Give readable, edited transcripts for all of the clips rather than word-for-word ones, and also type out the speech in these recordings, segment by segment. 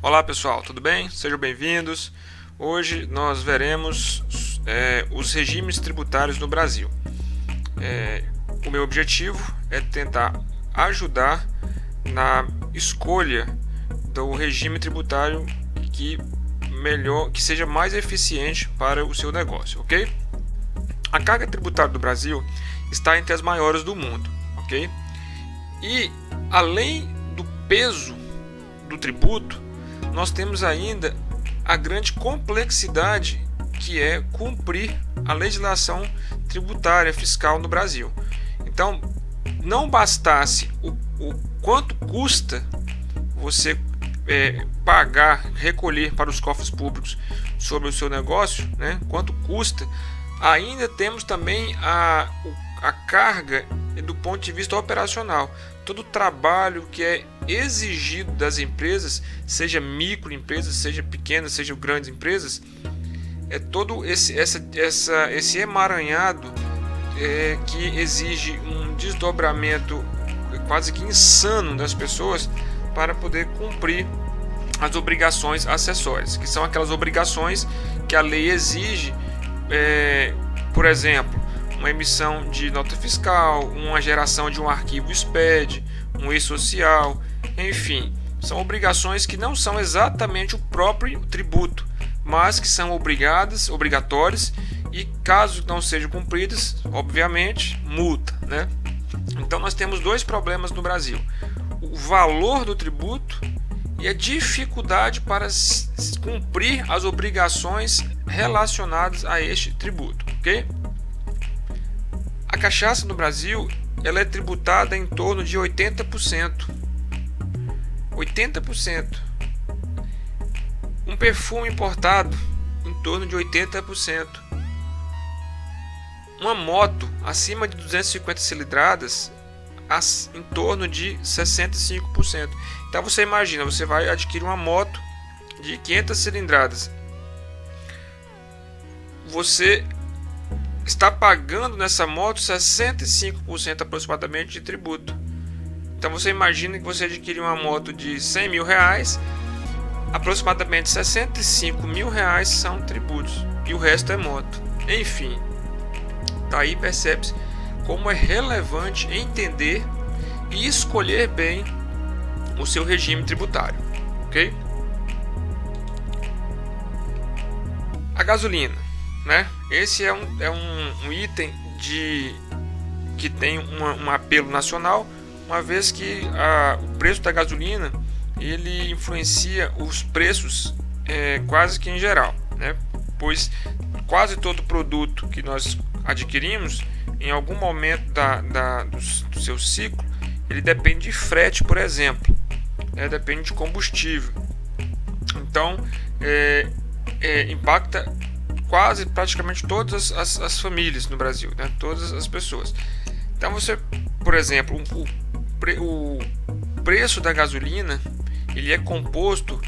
Olá pessoal, tudo bem? Sejam bem-vindos. Hoje nós veremos os regimes tributários no Brasil. O meu objetivo é tentar ajudar na escolha do regime tributário que seja mais eficiente para o seu negócio, ok? A carga tributária do Brasil está entre as maiores do mundo, ok? E além do peso do tributo, nós temos ainda a grande complexidade que é cumprir a legislação tributária fiscal no Brasil. Então, não bastasse o quanto custa você pagar, recolher para os cofres públicos sobre o seu negócio, né? Quanto custa, ainda temos também a carga do ponto de vista operacional. Todo o trabalho que é exigido das empresas, seja microempresas, seja pequenas, seja grandes empresas, é todo esse emaranhado que exige um desdobramento quase que insano das pessoas para poder cumprir as obrigações acessórias, que são aquelas obrigações que a lei exige, por exemplo, uma emissão de nota fiscal, uma geração de um arquivo SPED, um e-social, enfim, são obrigações que não são exatamente o próprio tributo, mas que são obrigatórias e caso não sejam cumpridas, obviamente, multa, né? Então nós temos dois problemas no Brasil: o valor do tributo e a dificuldade para cumprir as obrigações relacionadas a este tributo, ok? A cachaça no Brasil ela é tributada em torno de 80%. 80%. Um perfume importado em torno de 80%. Uma moto acima de 250 cilindradas em torno de 65%. Então você imagina, você vai adquirir uma moto de 500 cilindradas. Você está pagando nessa moto 65% aproximadamente de tributo. Então você imagina que você adquire uma moto de 100 mil reais, aproximadamente 65 mil reais são tributos e o resto é moto. Enfim, daí percebe-se como é relevante entender e escolher bem o seu regime tributário, ok? A gasolina, né? Esse é um item que tem um apelo nacional, uma vez que o preço da gasolina ele influencia os preços quase que em geral, né? Pois quase todo produto que nós adquirimos, em algum momento do seu ciclo, ele depende de frete, por exemplo, né? Depende de combustível. Então, impacta praticamente todas as famílias no Brasil, né? Todas as pessoas. Então você, por exemplo, o preço da gasolina ele é composto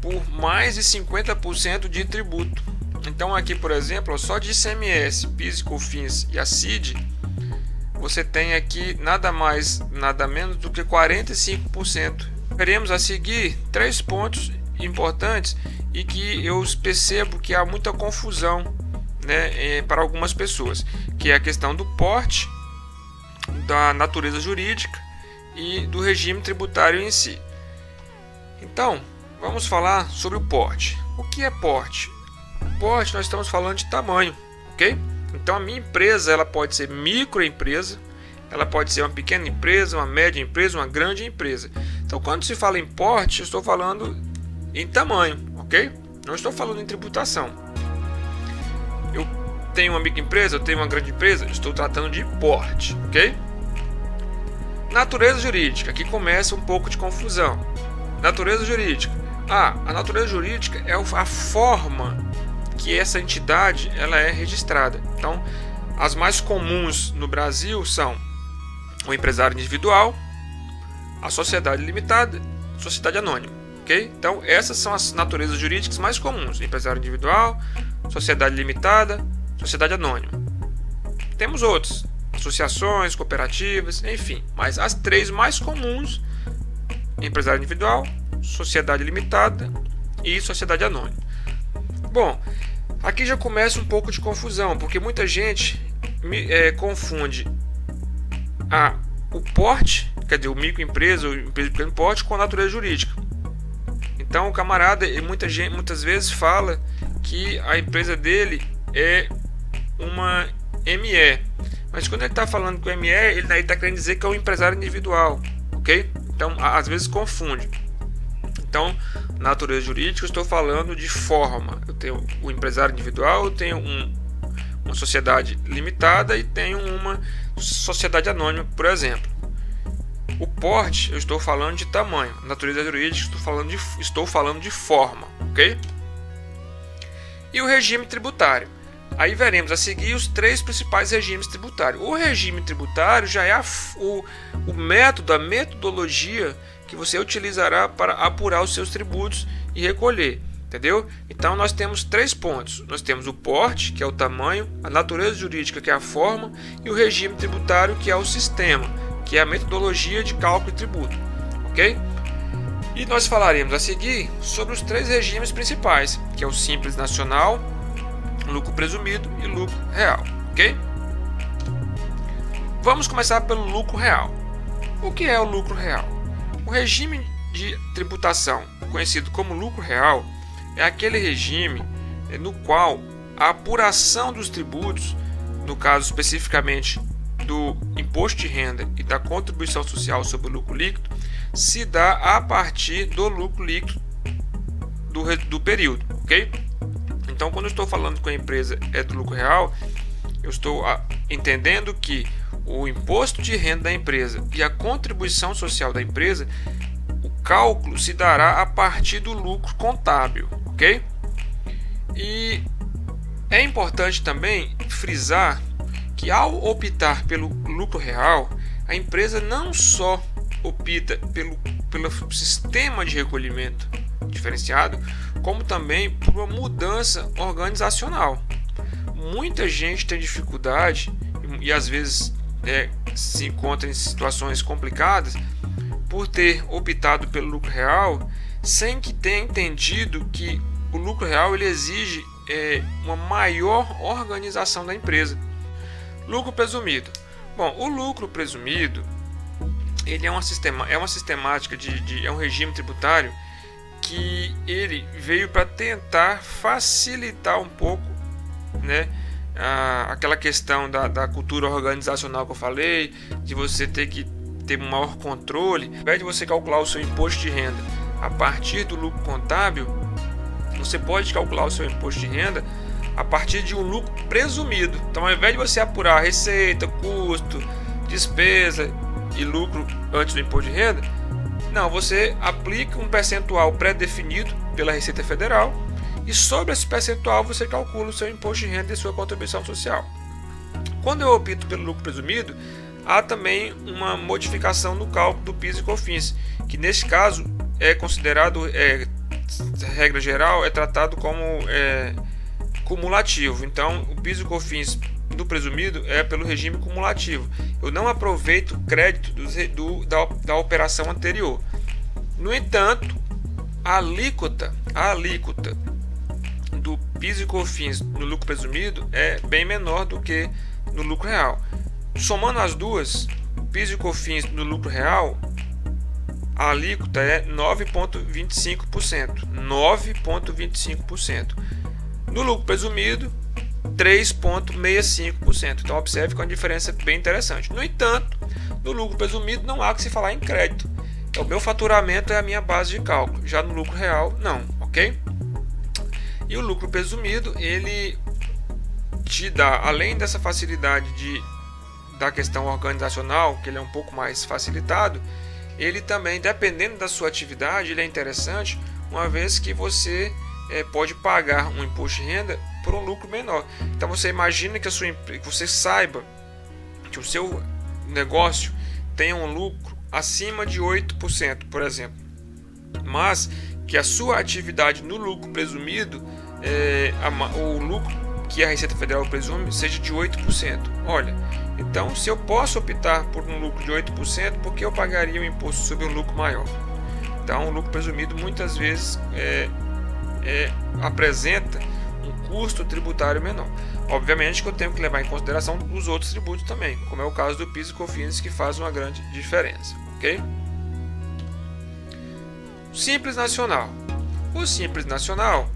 por mais de 50% de tributo. Então aqui, por exemplo, só de ICMS, PIS e COFINS e a CID, você tem aqui nada mais, nada menos do que 45%. Veremos a seguir três pontos importantes e que eu percebo que há muita confusão, né, para algumas pessoas, que é a questão do porte, da natureza jurídica e do regime tributário em si. Então, vamos falar sobre o porte. O que é porte? Porte, nós estamos falando de tamanho, ok? Então a minha empresa ela pode ser microempresa, ela pode ser uma pequena empresa, uma média empresa, uma grande empresa. Então quando se fala em porte, eu estou falando em tamanho, ok? Não estou falando em tributação. Eu tenho uma microempresa, eu tenho uma grande empresa, estou tratando de porte, ok? Natureza jurídica, aqui começa um pouco de confusão. Natureza jurídica. A natureza jurídica é a forma que essa entidade ela é registrada. Então, as mais comuns no Brasil são o empresário individual, a sociedade limitada, a sociedade anônima, ok? Então, essas são as naturezas jurídicas mais comuns: empresário individual, sociedade limitada, sociedade anônima. Temos outros, associações, cooperativas, enfim, mas as três mais comuns: empresário individual, sociedade limitada e sociedade anônima. Bom, aqui já começa um pouco de confusão, porque muita gente confunde o porte, quer dizer, o microempresa ou empresa de pequeno porte, com a natureza jurídica. Então o camarada muitas vezes fala que a empresa dele é uma ME, mas quando ele está falando com ME, ele está querendo dizer que é um empresário individual, ok? Então às vezes confunde. Então, natureza jurídica, eu estou falando de forma. Eu tenho o empresário individual, eu tenho uma sociedade limitada e tenho uma sociedade anônima, por exemplo. O porte, eu estou falando de tamanho. Natureza jurídica, estou falando de forma, ok? E o regime tributário. Aí veremos a seguir os 3 principais regimes tributários. O regime tributário já é o método, a metodologia que você utilizará para apurar os seus tributos e recolher, entendeu? Então nós temos 3 pontos. Nós temos o porte, que é o tamanho, a natureza jurídica, que é a forma, e o regime tributário, que é o sistema, que é a metodologia de cálculo e tributo, ok? E nós falaremos a seguir sobre os 3 regimes principais, que é o simples nacional, lucro presumido e lucro real, ok? Vamos começar pelo lucro real. O que é o lucro real? O regime de tributação, conhecido como lucro real, é aquele regime no qual a apuração dos tributos, no caso especificamente do imposto de renda e da contribuição social sobre o lucro líquido, se dá a partir do lucro líquido do período, ok? Então, quando eu estou falando com a empresa do lucro real, eu estou entendendo que o imposto de renda da empresa e a contribuição social da empresa, o cálculo se dará a partir do lucro contábil, ok? E é importante também frisar que ao optar pelo lucro real, a empresa não só opta pelo sistema de recolhimento diferenciado, como também por uma mudança organizacional. Muita gente tem dificuldade e às vezes se encontra em situações complicadas por ter optado pelo lucro real sem que tenha entendido que o lucro real ele exige uma maior organização da empresa. Lucro presumido. Bom, o lucro presumido ele é uma sistemática é um regime tributário que ele veio para tentar facilitar um pouco, né, aquela questão da cultura organizacional que eu falei, de você ter que ter um maior controle. Ao invés de você calcular o seu imposto de renda a partir do lucro contábil, você pode calcular o seu imposto de renda a partir de um lucro presumido. Então, ao invés de você apurar receita, custo, despesa e lucro antes do imposto de renda, não, você aplica um percentual pré-definido pela Receita Federal e sobre esse percentual você calcula o seu imposto de renda e sua contribuição social. Quando eu opto pelo lucro presumido, há também uma modificação no cálculo do PIS e COFINS, que neste caso é considerado, regra geral, é tratado como cumulativo. Então, o PIS e COFINS do presumido é pelo regime cumulativo. Eu não aproveito o crédito da operação anterior. No entanto, a alíquota do PIS e COFINS no lucro presumido é bem menor do que no lucro real. Somando as duas, o PIS e COFINS no lucro real, a alíquota é 9,25%. 9,25%. No lucro presumido, 3,65%. Então observe que é uma diferença bem interessante. No entanto, no lucro presumido não há que se falar em crédito. O meu faturamento é a minha base de cálculo. Já no lucro real, não, ok? E o lucro presumido, ele te dá, além dessa facilidade da questão organizacional, que ele é um pouco mais facilitado, ele também, dependendo da sua atividade, ele é interessante, uma vez que você pode pagar um imposto de renda por um lucro menor. Então você imagina que você saiba que o seu negócio tenha um lucro acima de 8%, por exemplo, mas que a sua atividade no lucro presumido, o lucro que a Receita Federal presume seja de 8%. Olha, então se eu posso optar por um lucro de 8%, por que eu pagaria um imposto sobre um lucro maior? Então, o lucro presumido muitas vezes apresenta um custo tributário menor. Obviamente que eu tenho que levar em consideração os outros tributos também, como é o caso do PIS e COFINS, que faz uma grande diferença, ok? Simples Nacional. O Simples Nacional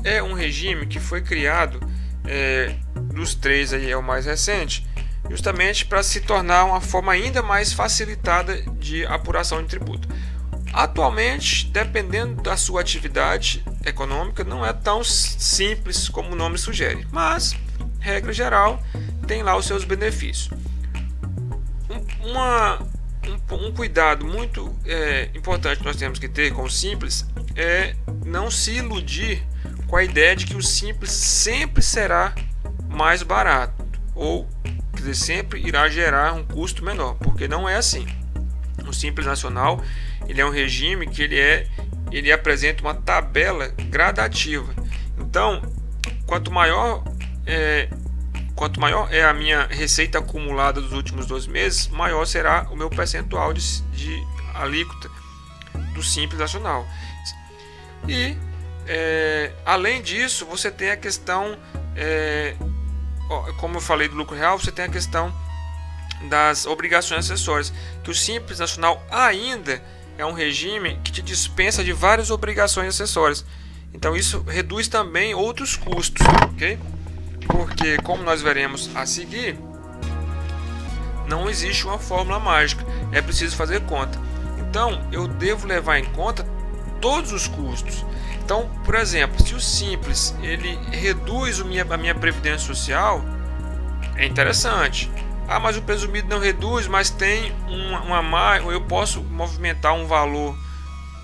é um regime que foi criado, dos três aí é o mais recente, justamente para se tornar uma forma ainda mais facilitada de apuração de tributo. Atualmente, dependendo da sua atividade econômica, não é tão simples como o nome sugere, mas, regra geral, tem lá os seus benefícios. Um cuidado muito importante que nós temos que ter com o Simples é não se iludir com a ideia de que o Simples sempre será mais barato, ou quer dizer, sempre irá gerar um custo menor, porque não é assim. O Simples Nacional ele é um regime que ele apresenta uma tabela gradativa. Então, quanto maior é a minha receita acumulada dos últimos 12 meses, maior será o meu percentual de alíquota do Simples Nacional. E além disso, você tem a questão, como eu falei do lucro real, você tem a questão das obrigações acessórias, que o Simples Nacional ainda é um regime que te dispensa de várias obrigações acessórias. Então isso reduz também outros custos, ok? Porque, como nós veremos a seguir, não existe uma fórmula mágica, é preciso fazer conta. Então eu devo levar em conta todos os custos. Então, por exemplo, se o Simples ele reduz a minha previdência social, é interessante. Ah, mas o presumido não reduz, mas tem eu posso movimentar um valor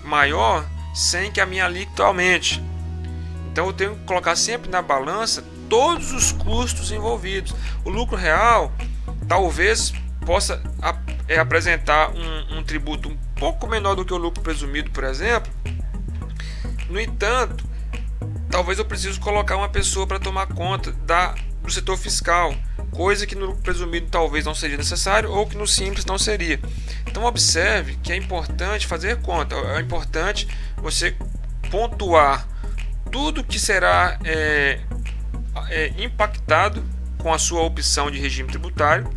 maior sem que a minha alíquota aumente. Então eu tenho que colocar sempre na balança todos os custos envolvidos. O lucro real talvez possa apresentar um tributo um pouco menor do que o lucro presumido, por exemplo. No entanto, talvez eu precise colocar uma pessoa para tomar conta do setor fiscal, coisa que no lucro presumido talvez não seria necessário ou que no Simples não seria. Então observe que é importante fazer conta, é importante você pontuar tudo que será impactado com a sua opção de regime tributário,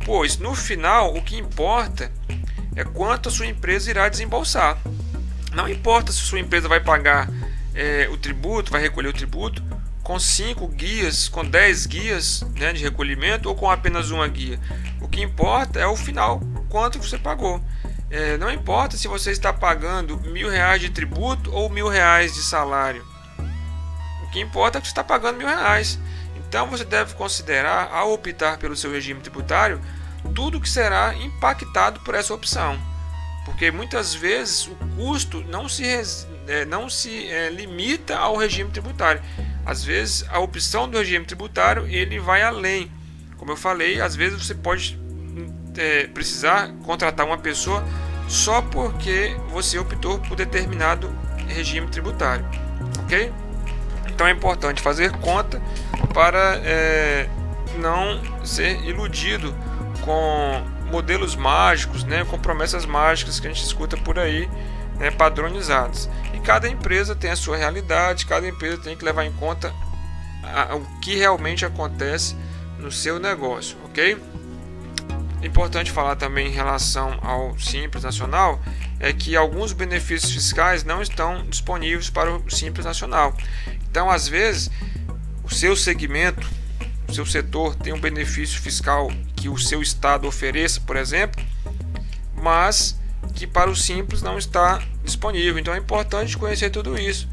pois no final o que importa é quanto a sua empresa irá desembolsar. Não importa se sua empresa vai pagar o tributo, vai recolher o tributo com 5 guias, com 10 guias, né, de recolhimento, ou com apenas uma guia. O que importa é o final, quanto você pagou. Não importa se você está pagando R$1.000 de tributo ou R$1.000 de salário. O que importa é que você está pagando R$1.000. Então você deve considerar, ao optar pelo seu regime tributário, tudo que será impactado por essa opção. Porque muitas vezes o custo não se limita ao regime tributário. Às vezes a opção do regime tributário ele vai além. Como eu falei, às vezes você pode precisar contratar uma pessoa só porque você optou por determinado regime tributário, ok? Então é importante fazer conta para não ser iludido com modelos mágicos, né, com promessas mágicas que a gente escuta por aí, né, padronizadas. E cada empresa tem a sua realidade, cada empresa tem que levar em conta o que realmente acontece no seu negócio, ok? Importante falar também em relação ao Simples Nacional é que alguns benefícios fiscais não estão disponíveis para o Simples Nacional. Então, às vezes, o seu segmento, o seu setor tem um benefício fiscal que o seu estado ofereça, por exemplo, mas que para o Simples não está disponível. Então é importante conhecer tudo isso,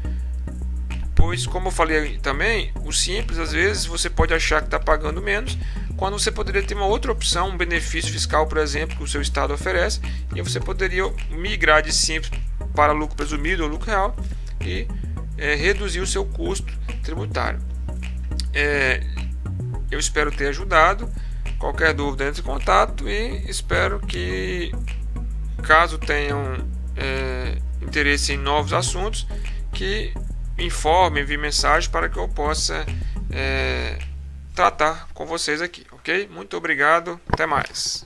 pois, como eu falei também, o Simples, às vezes você pode achar que está pagando menos, quando você poderia ter uma outra opção, um benefício fiscal, por exemplo, que o seu estado oferece, e você poderia migrar de Simples para lucro presumido ou lucro real e reduzir o seu custo tributário. Eu espero ter ajudado. Qualquer dúvida, entre em contato, e espero que, caso tenham interesse em novos assuntos, que informem, enviem mensagem para que eu possa tratar com vocês aqui, ok? Muito obrigado, até mais.